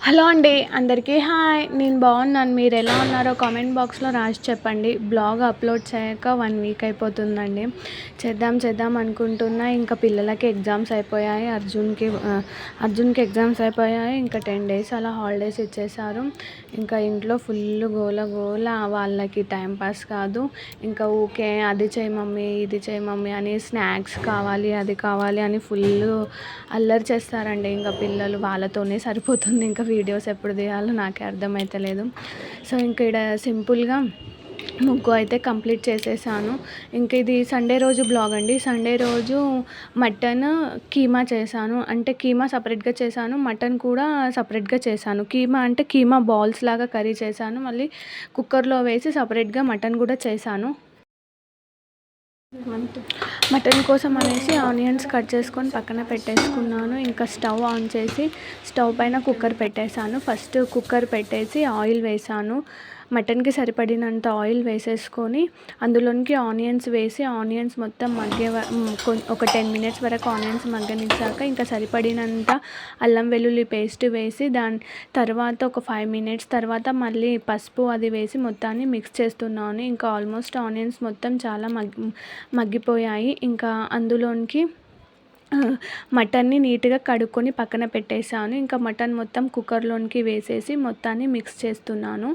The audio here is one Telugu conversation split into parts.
హలో అండి, అందరికీ హాయ్. నేను బాగున్నాను. మీరు ఎలా ఉన్నారో కామెంట్ బాక్స్లో రాసి చెప్పండి. బ్లాగ్ అప్లోడ్ చేయక 1 వీక్ అయిపోతుందండి. చేద్దాం అనుకుంటున్నా. ఇంకా పిల్లలకి ఎగ్జామ్స్ అయిపోయాయి. అర్జున్కి ఎగ్జామ్స్ అయిపోయాయి. ఇంకా 10 డేస్ అలా హాలిడేస్ ఇచ్చేసారు. ఇంకా ఇంట్లో ఫుల్ గోల. వాళ్ళకి టైంపాస్ కాదు. ఇంకా ఊకే అది చేయి మమ్మీ, ఇది చేయి మమ్మీ అని స్నాక్స్ కావాలి, అది కావాలి అని ఫుల్ అల్లరి చేస్తారండి. ఇంకా పిల్లలు వాళ్ళతోనే సరిపోతుంది. ఇంకా వీడియోస్ ఎప్పుడు తీయాలో నాకే అర్థమవుతలేదు. సో ఇంకా ఇక్కడ సింపుల్గా ముగ్గు అయితే కంప్లీట్ చేసేసాను. ఇంకా ఇది సండే రోజు బ్లాగ్ అండి. సండే రోజు మటన్ కీమా చేశాను. అంటే కీమా సపరేట్గా చేశాను, మటన్ కూడా సపరేట్గా చేశాను. కీమా అంటే కీమా బాల్స్ లాగా కర్రీ చేశాను. మళ్ళీ కుక్కర్లో వేసి సపరేట్గా మటన్ కూడా చేశాను. మటన్ కోసం అనేసి ఆనియన్స్ కట్ చేసుకొని పక్కన పెట్టేసుకున్నాను. ఇంకా స్టవ్ ఆన్ చేసి స్టవ్ పైన కుక్కర్ పెట్టేశాను. ఫస్ట్ కుక్కర్ పెట్టేసి ఆయిల్ వేసాను. మటన్కి సరిపడినంత ఆయిల్ వేసేసుకొని అందులోనికి ఆనియన్స్ వేసి ఆనియన్స్ మొత్తం ఒక 10 మినిట్స్ వరకు ఆనియన్స్ మగ్గనిచ్చాక ఇంకా సరిపడినంత అల్లం వెల్లుల్లి పేస్ట్ వేసి దాని తర్వాత ఒక 5 మినిట్స్ తర్వాత మళ్ళీ పసుపు అది వేసి మొత్తాన్ని మిక్స్ చేస్తున్నాను. ఇంకా ఆల్మోస్ట్ ఆనియన్స్ మొత్తం చాలా మగ్గిపోయాయి. ఇంకా అందులోనికి మటన్ని నీట్గా కడుక్కొని పక్కన పెట్టేశాను. ఇంకా మటన్ మొత్తం కుక్కర్లోనికి వేసేసి మొత్తాన్ని మిక్స్ చేస్తున్నాను.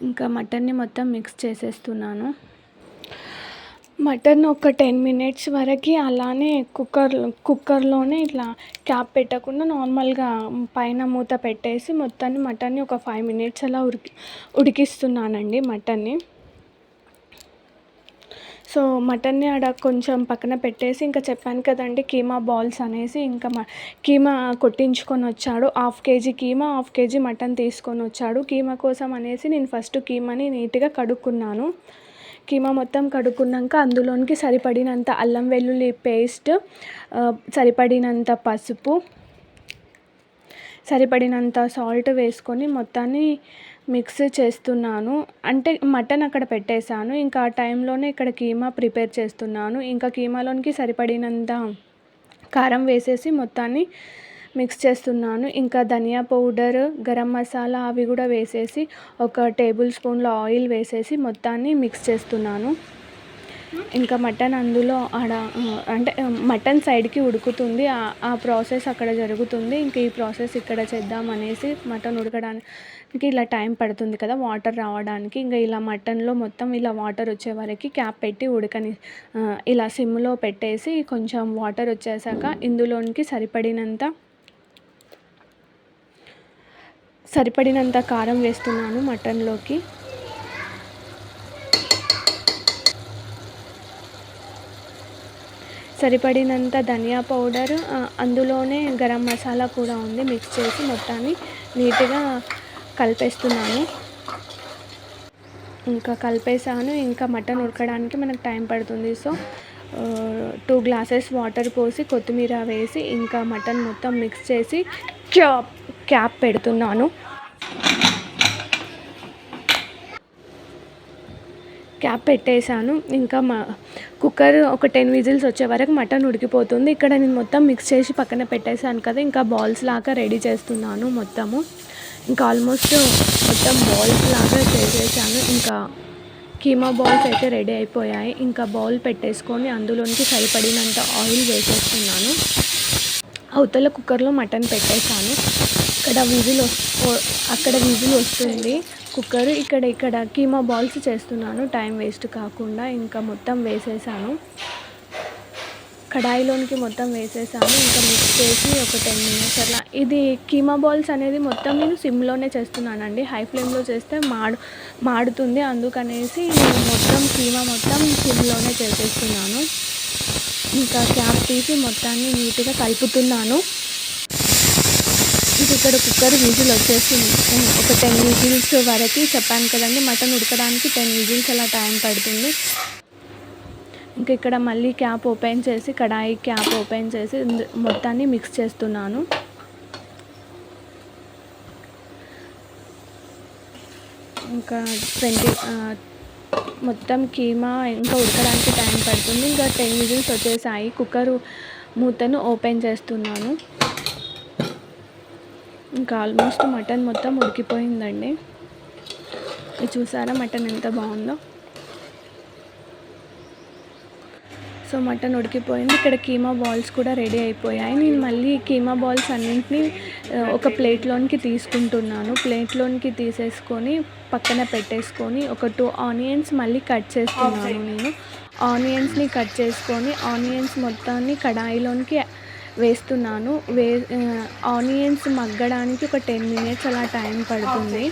ఇంకా మటన్ని మొత్తం మిక్స్ చేసేస్తున్నాను. మటన్ ఒక 10 మినిట్స్ వరకు అలానే కుక్కర్లోనే ఇట్లా క్యాప్ పెట్టకుండా నార్మల్గా పైన మూత పెట్టేసి మటన్ని ఒక 5 మినిట్స్ అలా ఉడికిస్తున్నానండి మటన్ని. సో మటన్ని ఆడ కొంచెం పక్కన పెట్టేసి ఇంకా చెప్పాను కదండి కీమా బాల్స్ అనేసి ఇంకా కీమా కొట్టించుకొని వచ్చాడు. 1/2 కేజీ కీమా, 1/2 కేజీ మటన్ తీసుకొని వచ్చాడు. కీమా కోసం అనేసి నేను ఫస్ట్ కీమాని నీట్గా కడుక్కున్నాను. కీమా మొత్తం కడుక్కున్నాక అందులోనికి సరిపడినంత అల్లం వెల్లుల్లి పేస్ట్, సరిపడినంత పసుపు, సరిపడినంత సాల్ట్ వేసుకొని మొత్తాన్ని మిక్స్ చేస్తున్నాను. అంటే మటన్ అక్కడ పెట్టేశాను. ఇంకా ఆ టైంలోనే ఇక్కడ కీమా ప్రిపేర్ చేస్తున్నాను. ఇంకా కీమాలోనికి సరిపడినంత కారం వేసేసి మొత్తాన్ని మిక్స్ చేస్తున్నాను. ఇంకా ధనియా పౌడర్, గరం మసాలా అవి కూడా వేసేసి ఒక టేబుల్ స్పూన్ల ఆయిల్ వేసేసి మొత్తాన్ని మిక్స్ చేస్తున్నాను. ఇంకా మటన్ అందులో అంటే మటన్ సైడ్కి ఉడుకుతుంది. ఆ ప్రాసెస్ అక్కడ జరుగుతుంది. ఇంకా ఈ ప్రాసెస్ ఇక్కడ చేద్దామనేసి మటన్ ఉడకడానికి ఇలా టైం పడుతుంది కదా వాటర్ రావడానికి. ఇంకా ఇలా మటన్లో మొత్తం ఇలా వాటర్ వచ్చే వరకు క్యాప్ పెట్టి ఇలా సిమ్లో పెట్టేసి కొంచెం వాటర్ వచ్చేసాక ఇందులోనికి సరిపడినంత కారం వేస్తున్నాను మటన్లోకి. సరిపడినంత ధనియా పౌడర్, అందులోనే గరం మసాలా కూడా ఉంది. మిక్స్ చేసి మొత్తాన్ని నీట్గా కలిపేస్తున్నాను. ఇంకా కలిపేసాను. ఇంకా మటన్ ఉడకడానికి మనకు టైం పడుతుంది. సో 2 గ్లాసెస్ వాటర్ పోసి కొత్తిమీర వేసి ఇంకా మటన్ మొత్తం మిక్స్ చేసి క్యాప్ పెడుతున్నాను. క్యాప్ పెట్టేశాను. ఇంకా కుక్కర్ ఒక 10 విజిల్స్ వచ్చే వరకు మటన్ ఉడికిపోతుంది. ఇక్కడ నేను మొత్తం మిక్స్ చేసి పక్కన పెట్టేశాను కదా, ఇంకా బాల్స్ లాగా రెడీ చేస్తున్నాను మొత్తము. ఇంకా ఆల్మోస్ట్ మొత్తం బాల్స్ లాగా చేసేసాను. ఇంకా కీమా బాల్స్ అయితే రెడీ అయిపోయాయి. ఇంకా బౌల్ పెట్టేసుకొని అందులోనికి సరిపడినంత ఆయిల్ వేసేస్తున్నాను. అవతల కుక్కర్లో మటన్ పెట్టేశాను. అక్కడ విజిల్ వస్తుంది కుక్కర్. ఇక్కడ కీమా బాల్స్ చేస్తున్నాను టైం వేస్ట్ కాకుండా. ఇంకా మొత్తం వేసేసాను, కడాయిలోనికి మొత్తం వేసేసాను. ఇంకా మిక్స్ చేసి ఒక 10 మినిట్స్ అలా. ఇది కీమా బాల్స్ అనేది మొత్తం నేను సిమ్లోనే చేస్తున్నానండి. హై ఫ్లేమ్లో చేస్తే మాడుతుంది. అందుకనేసి నేను మొత్తం కీమా మొత్తం సిమ్లోనే చేసేస్తున్నాను. ఇంకా క్యాప్ తీసి మొత్తాన్ని నీట్గా కలుపుతున్నాను. ఇక్కడ కుక్కర్ విజిల్ వచ్చేసింది. ఒక 10 విజిల్స్ వరకు చెప్పాను కదండి మటన్ ఉడకడానికి 10 విజిల్స్ అలా టైం పడుతుంది. ఇంకా ఇక్కడ మళ్ళీ క్యాప్ ఓపెన్ చేసి కడాయి క్యాప్ ఓపెన్ చేసి మొత్తాన్ని మిక్స్ చేస్తున్నాను. ఇంకా మొత్తం కీమా ఇంకా ఉడకడానికి టైం పడుతుంది. ఇంకా 10 విజిల్స్ వచ్చేసాయి. కుక్కరు మూతను ఓపెన్ చేస్తున్నాను. ఇంకా ఆల్మోస్ట్ మటన్ మొత్తం ఉడికిపోయిందండి. ఇది చూసారా మటన్ ఎంత బాగుందో. సో మటన్ ఉడికిపోయింది. ఇక్కడ కీమా బాల్స్ కూడా రెడీ అయిపోయాయి. నేను మళ్ళీ కీమా బాల్స్ అన్నింటినీ ఒక ప్లేట్లోనికి తీసుకుంటున్నాను. ప్లేట్లోనికి తీసేసుకొని పక్కన పెట్టేసుకొని ఒక 2 ఆనియన్స్ మళ్ళీ కట్ చేస్తున్నాను. నేను ఆనియన్స్ని కట్ చేసుకొని ఆనియన్స్ మొత్తాన్ని కడాయిలోనికి వేస్తున్నాను. ఆనియన్స్ మగ్గడానికి ఒక 10 మినిట్స్ అలా టైం పడుతుంది.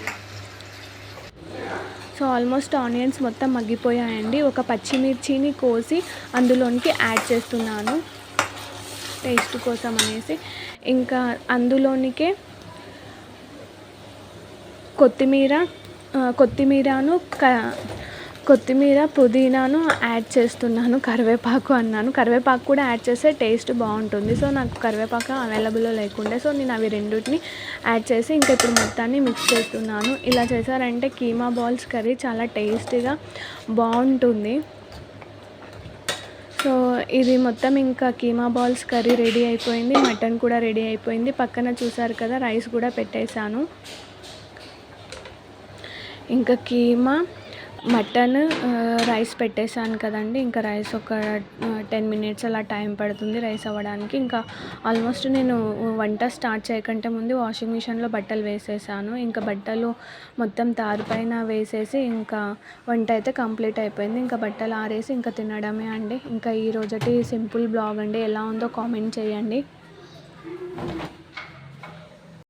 సో ఆల్మోస్ట్ ఆనియన్స్ మొత్తం మగ్గిపోయాయండి. ఒక పచ్చిమిర్చిని కోసి అందులోనికి యాడ్ చేస్తున్నాను టేస్ట్ కోసం అనేసి. ఇంకా అందులోనికే కొత్తిమీర పుదీనాను యాడ్ చేస్తున్నాను. కరివేపాకు అన్నాను, కరివేపాకు కూడా యాడ్ చేస్తే టేస్ట్ బాగుంటుంది. సో నాకు కరివేపాకు అవైలబుల్లో లేకుండే, సో నేను అవి రెండింటిని యాడ్ చేసి ఇంకా ఇప్పుడు మొత్తాన్ని మిక్స్ చేస్తున్నాను. ఇలా చేశారంటే కీమా బాల్స్ కర్రీ చాలా టేస్టీగా బాగుంటుంది. సో ఇది మొత్తం ఇంకా కీమా బాల్స్ కర్రీ రెడీ అయిపోయింది. మటన్ కూడా రెడీ అయిపోయింది. పక్కన చూసారు కదా రైస్ కూడా పెట్టేశాను. ఇంకా కీమా మటన్ రైస్ పెట్టేశాను కదండి. ఇంకా రైస్ ఒక 10 మినిట్స్ అలా టైం పడుతుంది రైస్ అవ్వడానికి. ఇంకా ఆల్మోస్ట్ నేను వంట స్టార్ట్ చేయకంటే ముందు వాషింగ్ మిషన్లో బట్టలు వేసేసాను. ఇంకా బట్టలు మొత్తం తారుపైన వేసేసి ఇంకా వంట అయితే కంప్లీట్ అయిపోయింది. ఇంకా బట్టలు ఆరేసి ఇంకా తినడమే అండి. ఇంకా ఈ రోజటి సింపుల్ బ్లాగ్ అండి. ఎలా ఉందో కామెంట్ చేయండి.